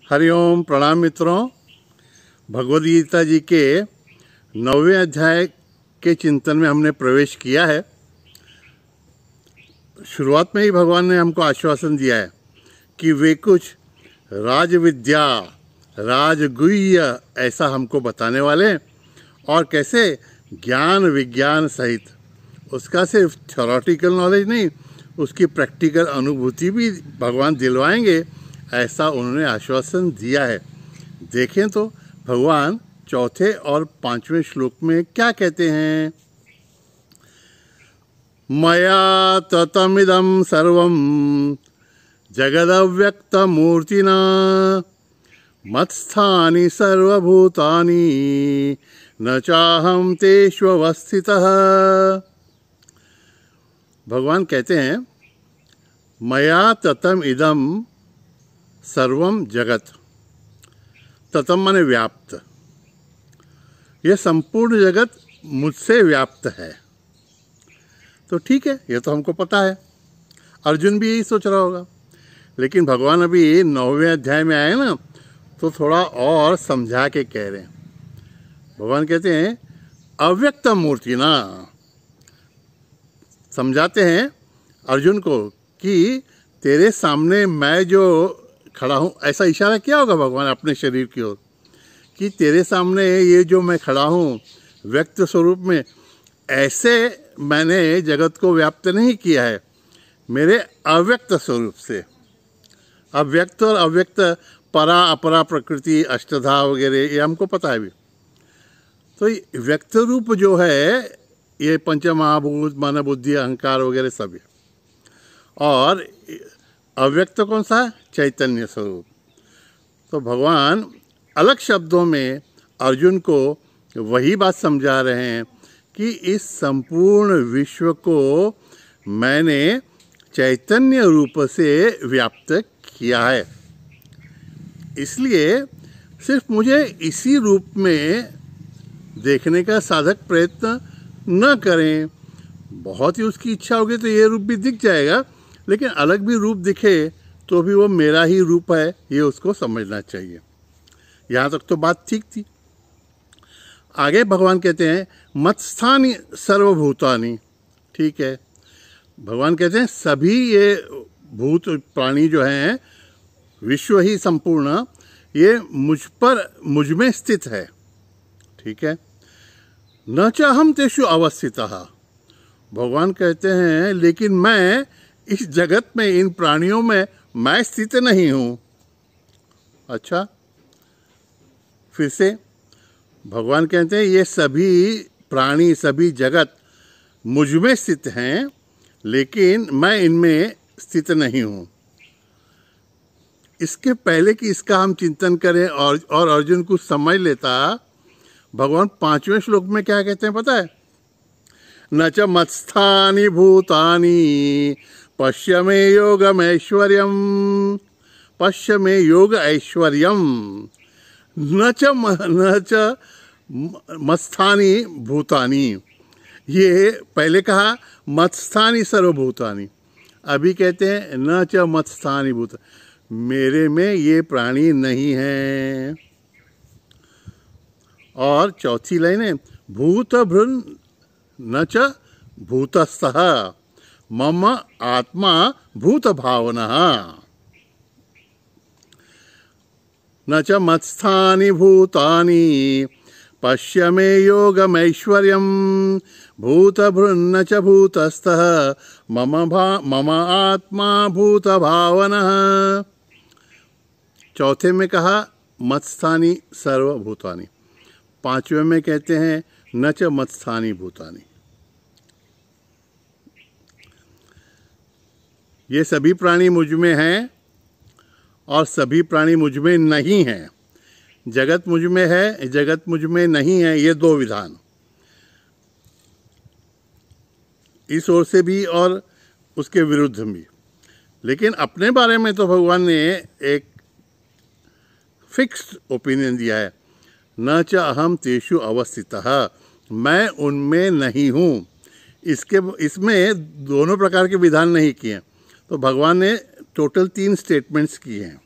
हरिओम। प्रणाम मित्रों। भगवद गीता जी के 9वें अध्याय के चिंतन में हमने प्रवेश किया है। शुरुआत में ही भगवान ने हमको आश्वासन दिया है कि वे कुछ राजविद्या राजगुह्य ऐसा हमको बताने वाले हैं, और कैसे ज्ञान विज्ञान सहित उसका सिर्फ थ्योरेटिकल नॉलेज नहीं, उसकी प्रैक्टिकल अनुभूति भी भगवान दिलवाएंगे, ऐसा उन्होंने आश्वासन दिया है। देखें तो भगवान चौथे और 5वें श्लोक में क्या कहते हैं। मया ततमिदं सर्वं जगदव्यक्तमूर्तिना मत्स्थानि सर्वभूतानि न चाहं तेष्वस्थितः। भगवान कहते हैं मया ततम इदम सर्वम जगत। ततम माने व्याप्त। यह संपूर्ण जगत मुझसे व्याप्त है। तो ठीक है, यह तो हमको पता है। अर्जुन भी यही सोच रहा होगा। लेकिन भगवान अभी 9वें अध्याय में आए ना, तो थोड़ा और समझा के कह रहे हैं। भगवान कहते हैं अव्यक्त मूर्ति ना, समझाते हैं अर्जुन को कि तेरे सामने मैं जो खड़ा हूँ, ऐसा इशारा किया होगा भगवान अपने शरीर की ओर कि तेरे सामने ये जो मैं खड़ा हूँ व्यक्त स्वरूप में, ऐसे मैंने जगत को व्याप्त नहीं किया है, मेरे अव्यक्त स्वरूप से। अव्यक्त और अव्यक्त, परा अपरा प्रकृति, अष्टधा वगैरह, ये हमको पता है भी। तो व्यक्त रूप जो है ये पंच महाभूत, मन बुद्धि अहंकार वगैरह सब है। और अव्यक्त कौन सा है? चैतन्य स्वरूप। तो भगवान अलग शब्दों में अर्जुन को वही बात समझा रहे हैं कि इस संपूर्ण विश्व को मैंने चैतन्य रूप से व्याप्त किया है। इसलिए सिर्फ मुझे इसी रूप में देखने का साधक प्रयत्न न करें। बहुत ही उसकी इच्छा होगी तो ये रूप भी दिख जाएगा, लेकिन अलग भी रूप दिखे तो भी वो मेरा ही रूप है, ये उसको समझना चाहिए। यहाँ तक तो बात ठीक थी। आगे भगवान कहते हैं मत्स्थानि सर्वभूतानि। ठीक है, भगवान कहते हैं सभी ये भूत प्राणी जो हैं, विश्व ही संपूर्ण, ये मुझ में स्थित है। ठीक है, न चाहम तेषु अवस्थितः। भगवान कहते हैं लेकिन मैं इस जगत में, इन प्राणियों में मैं स्थित नहीं हूँ। अच्छा, फिर से भगवान कहते हैं ये सभी प्राणी, सभी जगत मुझ में स्थित हैं, लेकिन मैं इनमें स्थित नहीं हूँ। इसके पहले कि इसका हम चिंतन करें और अर्जुन कुछ समझ लेता, भगवान 5वें श्लोक में क्या कहते हैं पता है? न च मत्स्थानि भूतानि पश्य मे योगमैश्वर्यम। पश्य मे योग ऐश्वर्यम। न च मत्स्थानि भूतानि। ये पहले कहा मत्स्थानि सर्वभूतानि, अभी कहते हैं न च मत्स्थानि भूत, मेरे में ये प्राणी नहीं हैं। और चौथी लाइन है भूत भृन न च भूतस्थः मम आत्मा भूत भावनः। न च मत्स्थानि भूतानि पश्य मे योगमैश्वर्यं भूत भृन्न च भूतस्थः मम आत्मा भूत भावनः। चौथे में कहा मत्स्थानि सर्वभूतानि, 5वें में कहते हैं न च मत्स्थानि भूतानि। ये सभी प्राणी मुझ में हैं और सभी प्राणी मुझ में नहीं हैं। जगत मुझ में है, जगत मुझ में नहीं है, ये दो विधान, इस ओर से भी और उसके विरुद्ध भी। लेकिन अपने बारे में तो भगवान ने एक फिक्स्ड ओपिनियन दिया है, न च अहम तेषु अवस्थितः, मैं उनमें नहीं हूँ। इसमें दोनों प्रकार के विधान नहीं किए। तो भगवान ने टोटल 3 स्टेटमेंट्स किए हैं।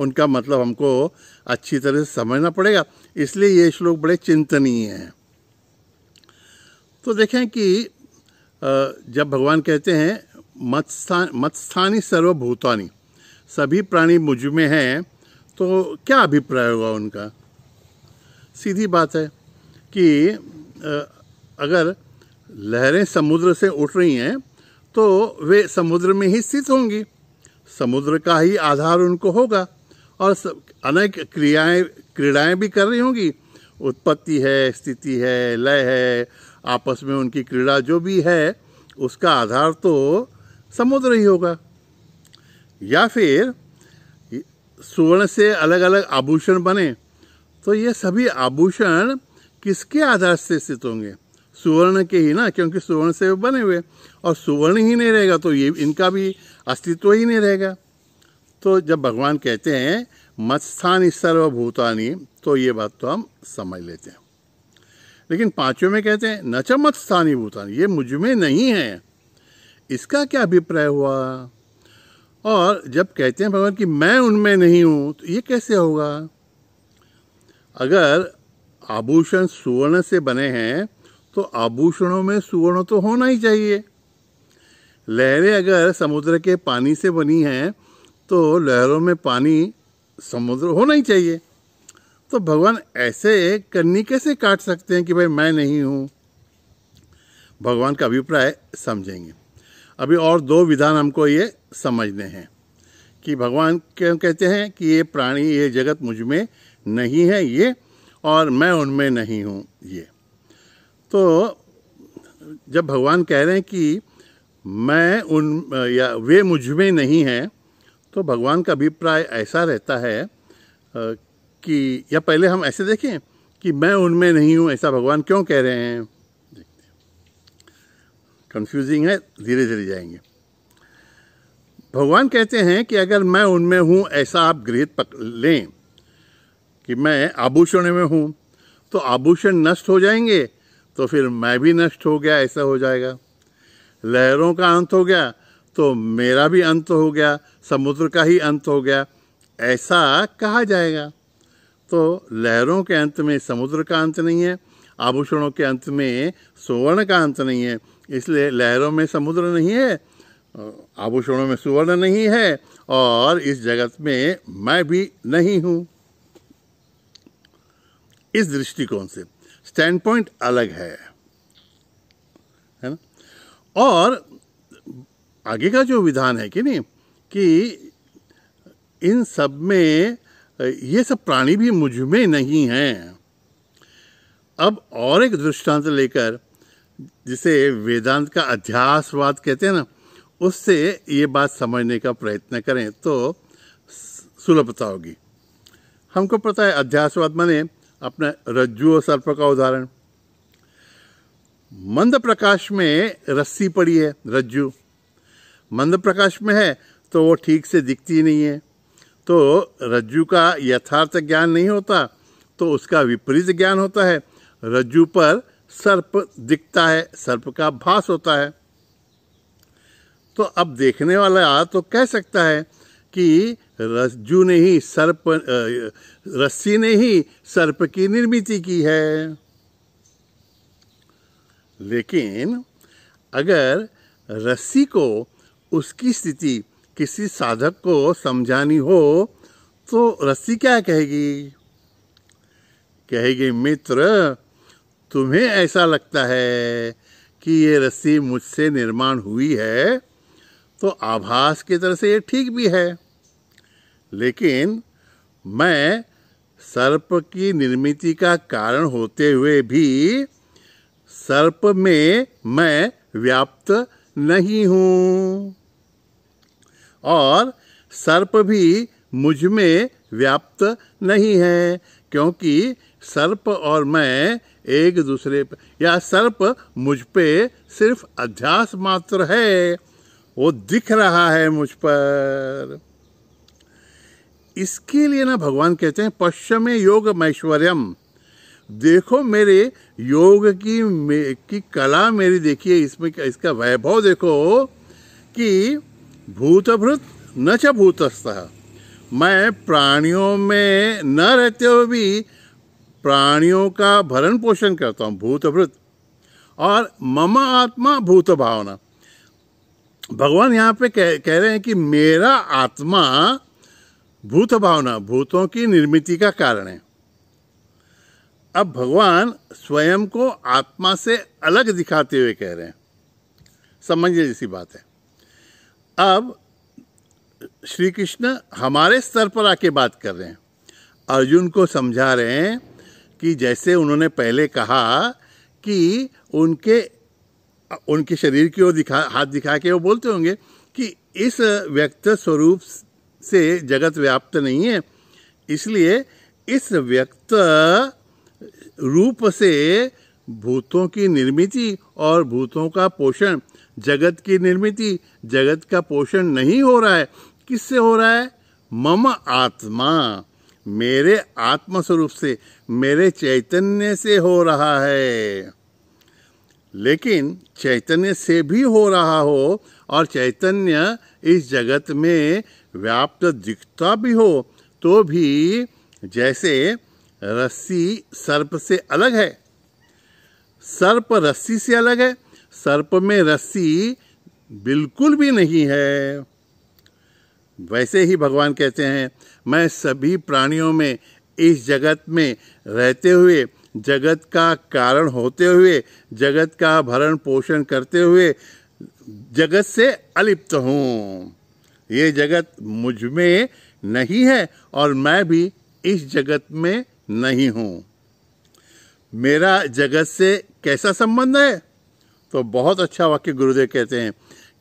उनका मतलब हमको अच्छी तरह से समझना पड़ेगा, इसलिए ये श्लोक बड़े चिंतनीय हैं। तो देखें कि जब भगवान कहते हैं मत्स्थानी सर्वभूतानि, सभी प्राणी मुझ में हैं, तो क्या अभिप्राय होगा उनका? सीधी बात है कि अगर लहरें समुद्र से उठ रही हैं तो वे समुद्र में ही स्थित होंगी, समुद्र का ही आधार उनको होगा, और अनेक क्रीड़ाएं भी कर रही होंगी। उत्पत्ति है, स्थिति है, लय है, आपस में उनकी क्रीड़ा जो भी है उसका आधार तो समुद्र ही होगा। या फिर सुवर्ण से अलग अलग आभूषण बने, तो ये सभी आभूषण किसके आधार से स्थित होंगे? सुवर्ण के ही ना, क्योंकि सुवर्ण से बने हुए, और सुवर्ण ही नहीं रहेगा तो ये इनका भी अस्तित्व ही नहीं रहेगा। तो जब भगवान कहते हैं मत्स्थानि सर्वभूतानि, तो ये बात तो हम समझ लेते हैं। लेकिन पांचवें में कहते हैं न च मत्स्थानि भूतानि, ये मुझ में नहीं है, इसका क्या अभिप्राय हुआ? और जब कहते हैं भगवान कि मैं उनमें नहीं हूं, तो ये कैसे होगा? अगर आभूषण सुवर्ण से बने हैं तो आभूषणों में सुवर्ण तो होना ही चाहिए। लहरें अगर समुद्र के पानी से बनी हैं तो लहरों में पानी समुद्र होना ही चाहिए। तो भगवान ऐसे कन्नी कैसे काट सकते हैं कि भाई मैं नहीं हूं? भगवान का अभिप्राय समझेंगे। अभी और दो विधान हमको ये समझने हैं कि भगवान क्यों कहते हैं कि ये प्राणी, ये जगत मुझ में नहीं है ये, और मैं उनमें नहीं हूँ ये। तो जब भगवान कह रहे हैं कि मैं उन या वे मुझ में नहीं हैं, तो भगवान का अभिप्राय ऐसा रहता है कि, या पहले हम ऐसे देखें कि मैं उनमें नहीं हूँ, ऐसा भगवान क्यों कह रहे हैं? कंफ्यूजिंग है, धीरे धीरे जाएंगे। भगवान कहते हैं कि अगर मैं उनमें हूँ ऐसा आप गृहीत लें कि मैं आभूषण में हूँ, तो आभूषण नष्ट हो जाएंगे तो फिर मैं भी नष्ट हो गया ऐसा हो जाएगा। लहरों का अंत हो गया तो मेरा भी अंत हो गया, समुद्र का ही अंत हो गया, ऐसा कहा जाएगा। तो लहरों के अंत में समुद्र का अंत नहीं है, आभूषणों के अंत में सुवर्ण का अंत नहीं है, इसलिए लहरों में समुद्र नहीं है, आभूषणों में सुवर्ण नहीं है, और इस जगत में मैं भी नहीं हूं। इस दृष्टिकोण से स्टैंड पॉइंट अलग है ना। और आगे का जो विधान है कि नहीं, कि इन सब में ये सब प्राणी भी मुझ में नहीं हैं। अब और एक दृष्टांत लेकर, जिसे वेदांत का अध्यासवाद कहते हैं ना, उससे ये बात समझने का प्रयत्न करें तो सुलभता होगी। हमको पता है अध्यासवाद माने अपना रज्जु और सर्प का उदाहरण। मंद प्रकाश में रस्सी पड़ी है, रज्जु मंद प्रकाश में है तो वो ठीक से दिखती नहीं है, तो रज्जु का यथार्थ ज्ञान नहीं होता, तो उसका विपरीत ज्ञान होता है। रज्जु पर सर्प दिखता है, सर्प का भास होता है। तो अब देखने वाला तो कह सकता है कि रज्जु ने ही सर्प, रस्सी ने ही सर्प की निर्मिति की है। लेकिन अगर रस्सी को उसकी स्थिति किसी साधक को समझानी हो तो रस्सी क्या कहेगी? कहेगी, मित्र तुम्हें ऐसा लगता है कि ये रस्सी मुझसे निर्माण हुई है, तो आभास की तरह से ये ठीक भी है, लेकिन मैं सर्प की निर्मिति का कारण होते हुए भी सर्प में मैं व्याप्त नहीं हूँ, और सर्प भी मुझ में व्याप्त नहीं है, क्योंकि सर्प और मैं एक दूसरे पर, या सर्प मुझ पे सिर्फ अध्यास मात्र है, वो दिख रहा है मुझ पर। इसके लिए ना भगवान कहते हैं पश्चिमे योग मैश्वर्यम, देखो मेरे योग की कला मेरी देखिए, इसमें इसका वैभव देखो कि भूतभृत न च भूतस्थः, मैं प्राणियों में न रहते हुए भी प्राणियों का भरण पोषण करता हूँ, भूतभृत, और मम आत्मा भूत भावना। भगवान यहाँ पे कह रहे हैं कि मेरा आत्मा भूत भावना, भूतों की निर्मिति का कारण है। अब भगवान स्वयं को आत्मा से अलग दिखाते हुए कह रहे हैं, समझने जैसी बात है। अब श्री कृष्ण हमारे स्तर पर आके बात कर रहे हैं, अर्जुन को समझा रहे हैं कि जैसे उन्होंने पहले कहा कि उनके शरीर की ओर हाथ दिखा के वो बोलते होंगे कि इस व्यक्त स्वरूप से जगत व्याप्त नहीं है, इसलिए इस व्यक्त रूप से भूतों की निर्मिति और भूतों का पोषण, जगत की निर्मिति, जगत का पोषण नहीं हो रहा है। किससे हो रहा है? मम आत्मा, मेरे आत्म स्वरूप से, मेरे चैतन्य से हो रहा है। लेकिन चैतन्य से भी हो रहा हो और चैतन्य इस जगत में व्याप्त दिखता भी हो तो भी जैसे रस्सी सर्प से अलग है, सर्प रस्सी से अलग है, सर्प में रस्सी बिल्कुल भी नहीं है, वैसे ही भगवान कहते हैं मैं सभी प्राणियों में, इस जगत में रहते हुए, जगत का कारण होते हुए, जगत का भरण पोषण करते हुए जगत से अलिप्त हूँ। ये जगत मुझ में नहीं है और मैं भी इस जगत में नहीं हूँ। मेरा जगत से कैसा संबंध है? तो बहुत अच्छा वाक्य गुरुदेव कहते हैं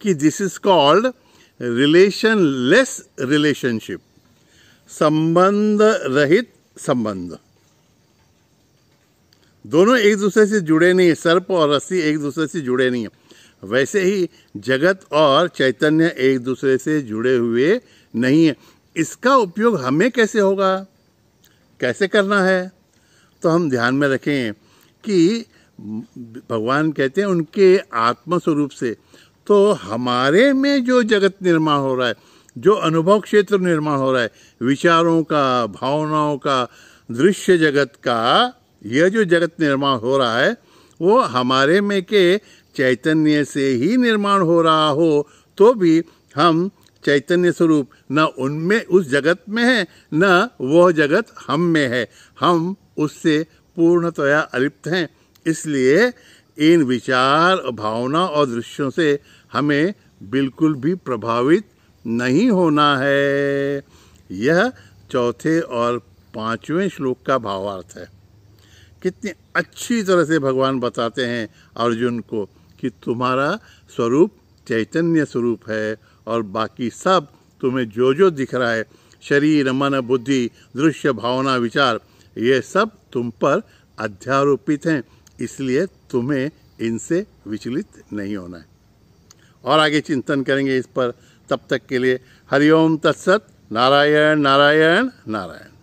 कि दिस इज कॉल्ड रिलेशनलेस रिलेशनशिप, संबंध रहित संबंध। दोनों एक दूसरे से जुड़े नहीं है, सर्प और रस्सी एक दूसरे से जुड़े नहीं है, वैसे ही जगत और चैतन्य एक दूसरे से जुड़े हुए नहीं है। इसका उपयोग हमें कैसे होगा, कैसे करना है? तो हम ध्यान में रखें कि भगवान कहते हैं उनके आत्म स्वरूप से, तो हमारे में जो जगत निर्माण हो रहा है, जो अनुभव क्षेत्र निर्माण हो रहा है, विचारों का, भावनाओं का, दृश्य जगत का, यह जो जगत निर्माण हो रहा है वो हमारे में के चैतन्य से ही निर्माण हो रहा हो तो भी हम चैतन्य स्वरूप न उनमें उस जगत में है, न वह जगत हम में है, हम उससे पूर्णतया अलिप्त हैं। इसलिए इन विचार, भावना और दृश्यों से हमें बिल्कुल भी प्रभावित नहीं होना है। यह चौथे और 5वें श्लोक का भावार्थ है। कितनी अच्छी तरह से भगवान बताते हैं अर्जुन को कि तुम्हारा स्वरूप चैतन्य स्वरूप है और बाकी सब तुम्हें जो जो दिख रहा है, शरीर, मन, बुद्धि, दृश्य, भावना, विचार, ये सब तुम पर अध्यारोपित हैं, इसलिए तुम्हें इनसे विचलित नहीं होना है। और आगे चिंतन करेंगे इस पर। तब तक के लिए हरिओम तत्सत। नारायण नारायण नारायण।